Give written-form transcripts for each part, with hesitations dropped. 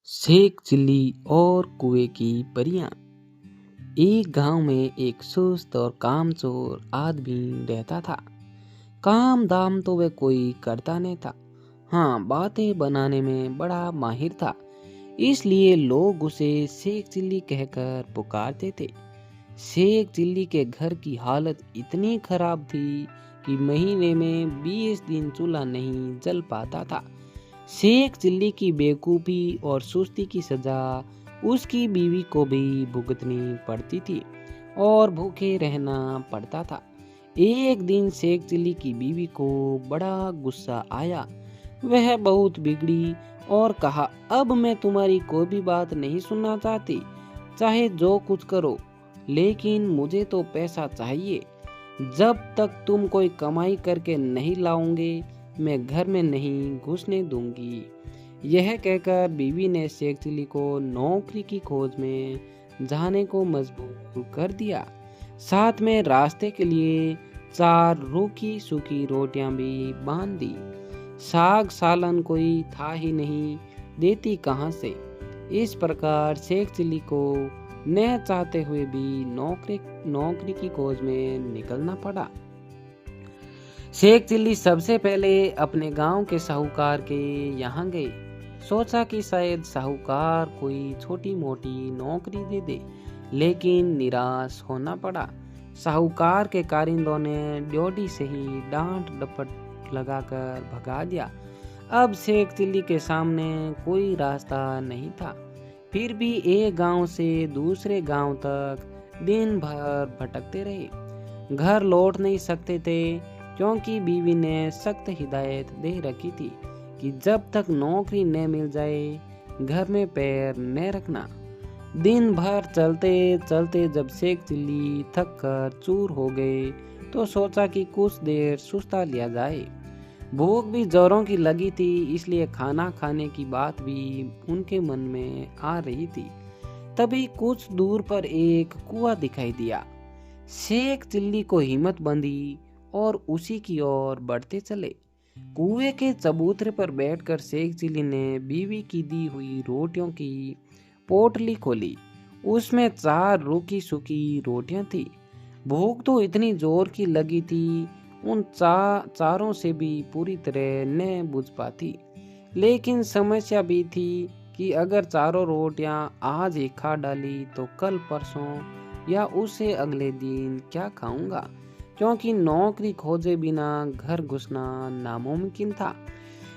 Sheikh chilli और कुएं की परियां। एक गांव में एक सुस्त और कामचोर आदमी रहता था। काम दाम तो वह कोई करता नहीं था। हाँ, बातें बनाने में बड़ा माहिर था। इसलिए लोग उसे शेख चिल्ली कहकर पुकारते थे। शेख चिल्ली के घर की हालत इतनी खराब थी कि महीने में 20 दिन चूल्हा नहीं जल पाता था। शेख चिल्ली की बेवकूफ़ी और सुस्ती की सजा उसकी बीवी को भी भुगतनी पड़ती थी और भूखे रहना पड़ता था। एक दिन शेख चिल्ली की बीवी को बड़ा गुस्सा आया। वह बहुत बिगड़ी और कहा, अब मैं तुम्हारी कोई भी बात नहीं सुनना चाहती, चाहे जो कुछ करो, लेकिन मुझे तो पैसा चाहिए। जब तक तुम कोई कमाई करके नहीं लाओगे, मैं घर में नहीं घुसने दूंगी। यह कहकर बीवी ने शेख चिल्ली को नौकरी की खोज में जाने को मजबूर कर दिया। साथ में रास्ते के लिए 4 रूखी सूखी रोटियां भी बांध दी। साग सालन कोई था ही नहीं, देती कहां से। इस प्रकार शेख चिल्ली को न चाहते हुए भी नौकरी की खोज में निकलना पड़ा। शेख चिल्ली सबसे पहले अपने गांव के साहूकार के यहाँ गए। सोचा कि शायद साहूकार कोई छोटी मोटी नौकरी दे दे, लेकिन निराश होना पड़ा। साहूकार के कारिंदों ने ड्योढ़ी से ही डांट डपट लगाकर भगा दिया। अब शेख चिल्ली के सामने कोई रास्ता नहीं था। फिर भी एक गांव से दूसरे गांव तक दिन भर भटकते रहे। घर लौट नहीं सकते थे, क्योंकि बीवी ने सख्त हिदायत दे रखी थी कि जब तक नौकरी न मिल जाए, घर में पैर न रखना। दिन भर चलते चलते जब शेख चिल्ली थक कर चूर हो गए, तो सोचा कि कुछ देर सुस्ता लिया जाए। भूख भी जोरों की लगी थी, इसलिए खाना खाने की बात भी उनके मन में आ रही थी। तभी कुछ दूर पर एक कुआं दिखाई दिया। शेख चिल्ली को हिम्मत बंधी और उसी की ओर बढ़ते चले। कुएं के चबूतरे पर बैठकर शेख चिल्ली ने बीवी की दी हुई रोटियों की पोटली खोली। उसमें 4 रूखी सूखी रोटियां थी। भूख तो इतनी जोर की लगी थी, उन चारों से भी पूरी तरह न बुझ पाती। लेकिन समस्या भी थी कि अगर चारों रोटियां आज ही खा डाली तो कल परसों या उससे अगले दिन क्या खाऊंगा, क्योंकि नौकरी खोजे बिना घर घुसना नामुमकिन था।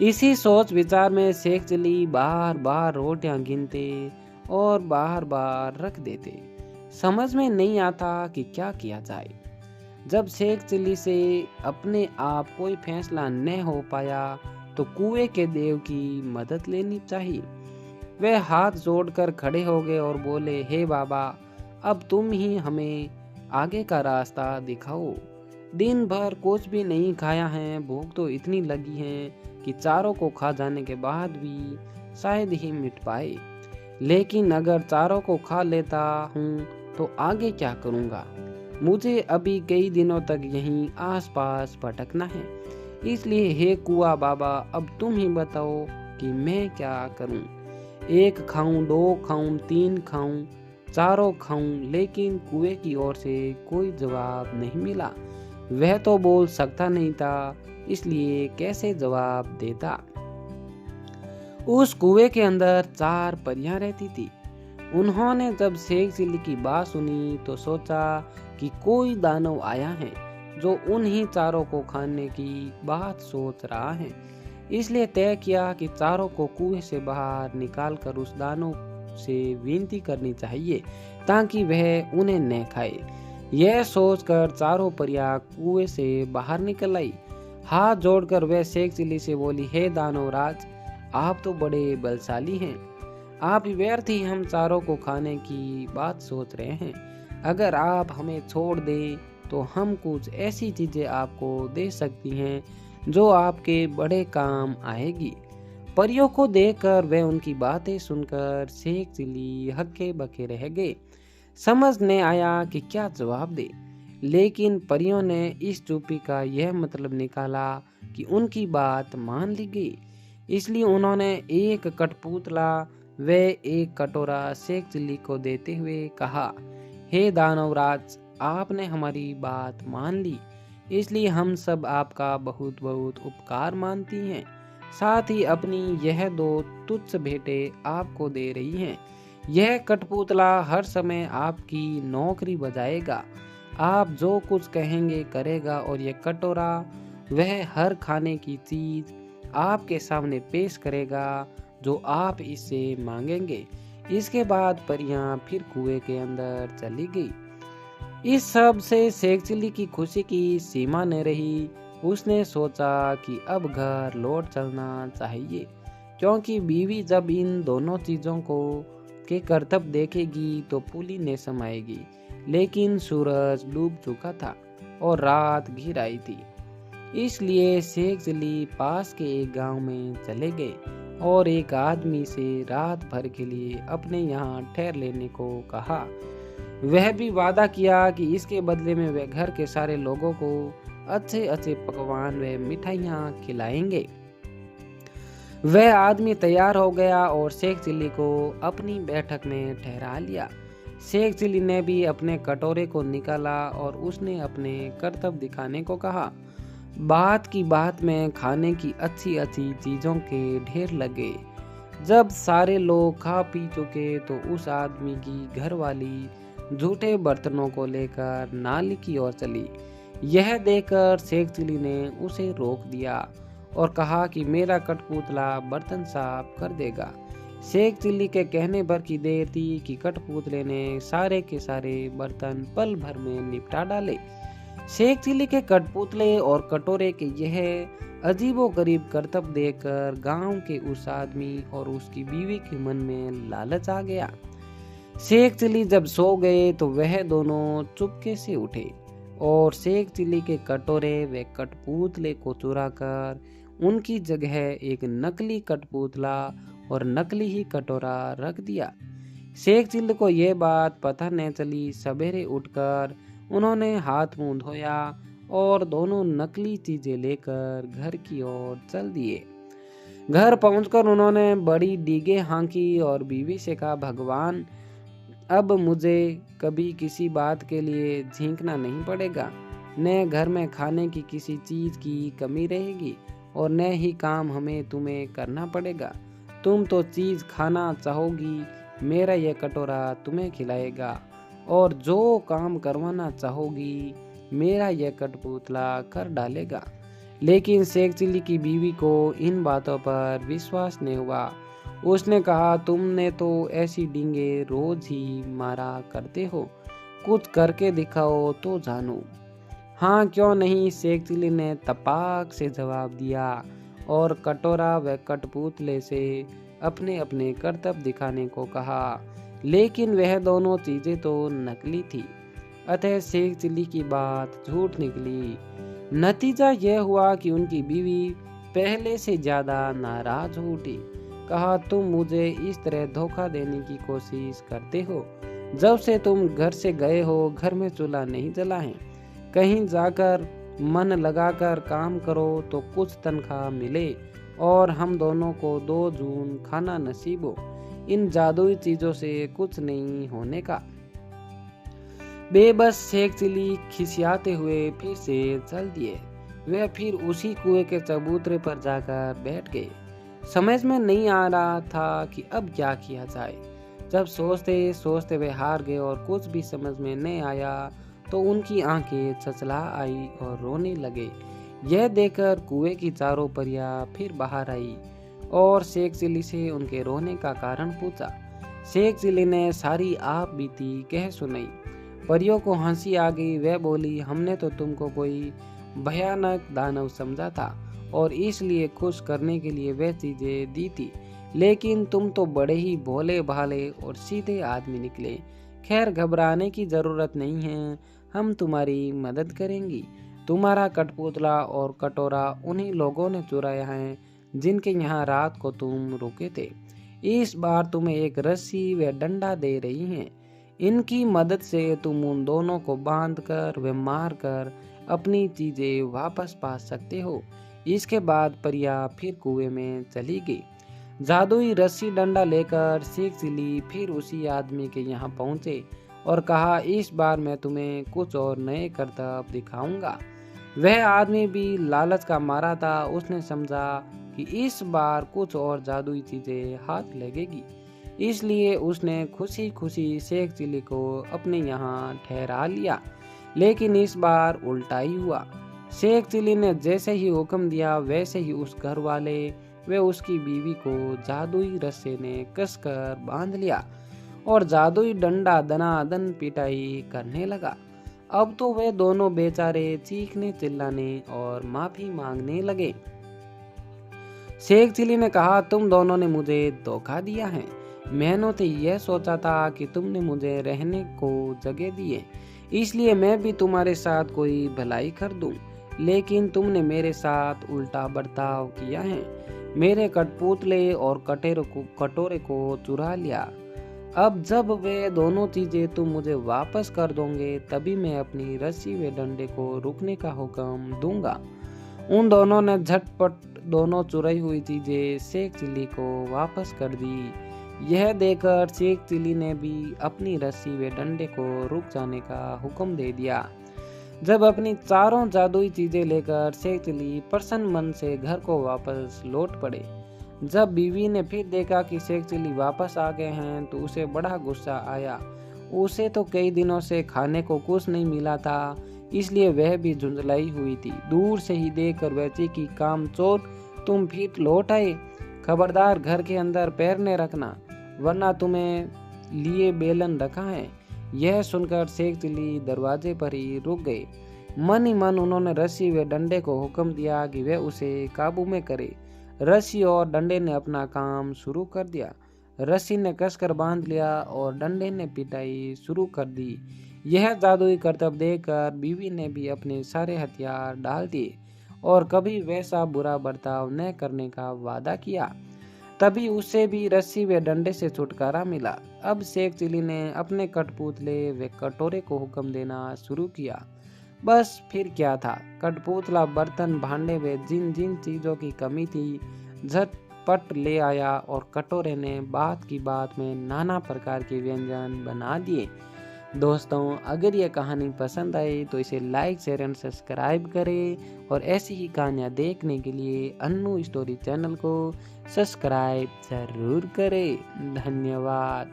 इसी सोच विचार में शेख चिल्ली बार बार रोटियां गिनते और बार बार रख देते। समझ में नहीं आता कि क्या किया जाए। जब शेख चिल्ली से अपने आप कोई फैसला न हो पाया, तो कुएं के देव की मदद लेनी चाहिए। वे हाथ जोड़कर खड़े हो गए और बोले, हे बाबा, अब तुम ही हमें आगे का रास्ता दिखाओ। दिन भर कुछ भी नहीं खाया है, भूख तो इतनी लगी है कि चारों को खा जाने के बाद भी शायद ही मिट पाए। लेकिन अगर चारों को खा लेता हूँ तो आगे क्या करूँगा? मुझे अभी कई दिनों तक यहीं आसपास भटकना है। इसलिए हे कुआं बाबा, अब तुम ही बताओ कि मैं क्या करूं। 1 खाऊं, 2 खाऊं, 3 खाऊं, चारों खाऊं, लेकिन कुएं की ओर से कोई जवाब नहीं मिला। वह तो बोल सकता नहीं था, इसलिए कैसे जवाब देता। उस कुएं के अंदर 4 परियां रहती थी। उन्होंने जब शेख चिल्ली की बात सुनी तो सोचा कि कोई दानव आया है जो उन्हीं चारों को खाने की बात सोच रहा है। इसलिए तय किया कि चारों को कुएं से बाहर निकालकर उस दानव से विनती करनी चाहिए, ताकि वह उन्हें न खाए। यह सोचकर चारों परियां कुएं से बाहर निकल आई। हाथ जोड़कर वह शेख चिल्ली से बोली, हे दानवराज, आप तो बड़े बलशाली हैं। आप व्यर्थ ही हम चारों को खाने की बात सोच रहे हैं। अगर आप हमें छोड़ दें तो हम कुछ ऐसी चीजें आपको दे सकती हैं जो आपके बड़े काम आएगी। परियों को देखकर वे उनकी बातें सुनकर शेख चिल्ली हक्के बके रह गए। समझ न आया कि क्या जवाब दे। लेकिन परियों ने इस चुप्पी का यह मतलब निकाला कि उनकी बात मान ली गई। इसलिए उन्होंने एक कठपुतला वे एक कटोरा शेख चिल्ली को देते हुए कहा, हे दानवराज, आपने हमारी बात मान ली, इसलिए हम सब आपका बहुत बहुत उपकार मानती हैं। साथ ही अपनी यह दो तुच्छ भेंटें आपको दे रही हैं। यह कठपुतला हर समय आपकी नौकरी बजाएगा। आप जो कुछ कहेंगे करेगा, और यह कटोरा वह हर खाने की चीज आपके सामने पेश करेगा जो आप इससे मांगेंगे। इसके बाद परियां फिर कुएं के अंदर चली गई। इस सब से शेख चिल्ली की खुशी की सीमा न रही। उसने सोचा कि अब घर लौट चलना चाहिए, क्योंकि बीवी जब इन दोनों चीजों को के करतब देखेगी तो पुली ने समाएगी। लेकिन सूरज डूब चुका था और रात घिर आई थी। इसलिए शेख चिल्ली पास के एक गांव में चले गए और एक आदमी से रात भर के लिए अपने यहाँ ठहर लेने को कहा। वह भी वादा किया कि इसके बदले में वे घर के सारे लोगों को अच्छे अच्छे पकवान व मिठाइयाँ खिलाएंगे। वह आदमी तैयार हो गया और शेख चिल्ली को अपनी बैठक में ठहरा लिया। शेख चिल्ली ने भी अपने कटोरे को निकाला और उसने अपने करतब दिखाने को कहा। बात की बात में खाने की अच्छी अच्छी चीजों के ढेर लगे। जब सारे लोग खा पी चुके तो उस आदमी की घरवाली झूठे बर्तनों को लेकर नाली की ओर चली। यह देखकर शेख चिल्ली ने उसे रोक दिया और कहा कि मेरा कठपुतला बर्तन साफ कर देगा। शेख चिल्ली के कहने भर की देर थी कि कठपुतले ने सारे के सारे बर्तन पल भर में निपटा डाले। शेख चिल्ली के कठपुतले और कटोरे के यह अजीबोगरीब करतब देखकर गांव के उस आदमी और उसकी बीवी के मन में लालच आ गया। शेख चिल्ली जब सो गए तो वह दोनों चुपके से उठे और शेख चिल्ली के कटोरे व कठपुतले को चुराकर उनकी जगह एक नकली कठपुतला और नकली ही कटोरा रख दिया। शेख चिल्ली को यह बात पता न चली। सवेरे उठकर उन्होंने हाथ मुंह धोया और दोनों नकली चीजें लेकर घर की ओर चल दिए। घर पहुंचकर उन्होंने बड़ी डीगे हाँकी और बीवी से कहा, भगवान, अब मुझे कभी किसी बात के लिए झींकना नहीं पड़ेगा। न घर में खाने की किसी चीज की कमी रहेगी और न ही काम हमें तुम्हें करना पड़ेगा। तुम तो चीज खाना चाहोगी, मेरा यह कटोरा तुम्हें खिलाएगा, और जो काम करवाना चाहोगी मेरा यह कठपुतला कर डालेगा। लेकिन शेख चिल्ली की बीवी को इन बातों पर विश्वास नहीं हुआ। उसने कहा, तुमने तो ऐसी डींगे रोज ही मारा करते हो, कुछ करके दिखाओ तो जानू। हाँ क्यों नहीं, शेख चिल्ली ने तपाक से जवाब दिया और कटोरा व कठपुतले से अपने अपने करतब दिखाने को कहा। लेकिन वह दोनों चीजें तो नकली थी, अतः शेख चिल्ली की बात झूठ निकली। नतीजा यह हुआ कि उनकी बीवी पहले से ज्यादा नाराज हो उठी। कहा, तुम मुझे इस तरह धोखा देने की कोशिश करते हो। जब से तुम घर से गए हो घर में चूल्हा नहीं जला है। कहीं जाकर मन लगाकर काम करो तो कुछ तनख्वाह मिले और हम दोनों को 2 जून खाना नसीब हो। इन जादुई चीजों से कुछ नहीं होने का। बेबस शेख चिल्ली खिसियाते हुए फिर से चल दिए। वे फिर उसी कुएं के चबूतरे पर जाकर बैठ गए। समझ में नहीं आ रहा था कि अब क्या किया जाए। जब सोचते सोचते वे हार गए और कुछ भी समझ में नहीं आया तो उनकी आंखें छचला आई और रोने लगे। यह देखकर कुएं की चारों परियां फिर बाहर आई और शेख चिल्ली से उनके रोने का कारण पूछा। शेख चिल्ली ने सारी आप बीती कह सुनाई। परियों को हंसी आ गई। वह बोली, हमने तो तुमको कोई भयानक दानव समझा था और इसलिए खुश करने के लिए वह चीजें दी थी, लेकिन तुम तो बड़े ही भोले भाले और सीधे आदमी निकले। खैर, घबराने की जरूरत नहीं है, हम तुम्हारी मदद करेंगी। तुम्हारा कठपुतला और कटोरा उन्हीं लोगों ने चुराया है जिनके यहाँ रात को तुम रुके थे। इस बार तुम्हें एक रस्सी व डंडा दे रही हैं। इनकी मदद से तुम उन दोनों को बांधकर व मारकर अपनी चीजें वापस पा सकते हो। इसके बाद परिया फिर कुएं में चली गई। जादुई रस्सी डंडा लेकर शेख चिली फिर उसी आदमी के यहाँ पहुँचे और कहा, इस बार मैं तुम्हें कुछ और नए करतब दिखाऊंगा। वह आदमी भी लालच का मारा था। उसने समझा कि इस बार कुछ और जादुई चीजें हाथ लगेगी, इसलिए उसने खुशी खुशी शेख चिली को अपने यहाँ ठहरा लिया। लेकिन इस बार उल्टा ही हुआ। शेख चिली ने जैसे ही हुक्म दिया वैसे ही उस घर वाले वे उसकी बीवी को जादुई रस्से ने कसकर बांध लिया और जादुई डंडा दनादन पिटाई करने लगा। अब तो वे दोनों बेचारे चीखने चिल्लाने और माफी मांगने लगे। शेख चिली ने कहा, तुम दोनों ने मुझे धोखा दिया है। मैंने तो यह सोचा था कि तुमने मुझे रहने को जगह दी है, इसलिए मैं भी तुम्हारे साथ कोई भलाई कर दूं। लेकिन तुमने मेरे साथ उल्टा बर्ताव किया है, मेरे कठपुतले और कटोरे को चुरा लिया। अब जब वे दोनों चीजें तुम मुझे वापस कर दोगे तभी मैं अपनी रस्सी व डंडे को रुकने का हुक्म दूंगा। उन दोनों ने झटपट दोनों चुराई हुई चीजें शेख चिली को वापस कर दी। यह देखकर शेख चिली ने भी अपनी रस्सी व डंडे को रुक जाने का हुक्म दे दिया। जब अपनी चारों जादुई चीजें लेकर शेख चिली प्रसन्न मन से घर को वापस लौट पड़े। जब बीवी ने फिर देखा कि शेख चिली वापस आ गए हैं तो उसे बड़ा गुस्सा आया। उसे तो कई दिनों से खाने को कुछ नहीं मिला था, इसलिए वह भी झुंझलाई हुई थी। दूर से ही देखकर वह चीखी, कामचोर, तुम फिर लौट आए। खबरदार घर के अंदर पैर न रखना, वरना तुम्हें लिए बेलन रखा है। यह सुनकर शेख चिली दरवाजे पर ही रुक गए। मन ही मन उन्होंने रस्सी व डंडे को हुक्म दिया कि वह उसे काबू में करे। रस्सी और डंडे ने अपना काम शुरू कर दिया। रस्सी ने कसकर बांध लिया और डंडे ने पिटाई शुरू कर दी। यह जादुई करतब देखकर बीवी ने भी अपने सारे हथियार डाल दिए और कभी वैसा बुरा बर्ताव न करने का वादा किया। तभी उसे भी रस्सी व डंडे से छुटकारा मिला। अब शेख चिली ने अपने कठपुतले व कटोरे को हुक्म देना शुरू किया। बस फिर क्या था, कठपुतला बर्तन भांडे व जिन जिन चीजों की कमी थी झटपट ले आया और कटोरे ने बात की बात में नाना प्रकार के व्यंजन बना दिए। दोस्तों, अगर ये कहानी पसंद आई तो इसे लाइक, शेयर एंड सब्सक्राइब करें और ऐसी ही कहानियाँ देखने के लिए अन्नू स्टोरी चैनल को सब्सक्राइब जरूर करें। धन्यवाद।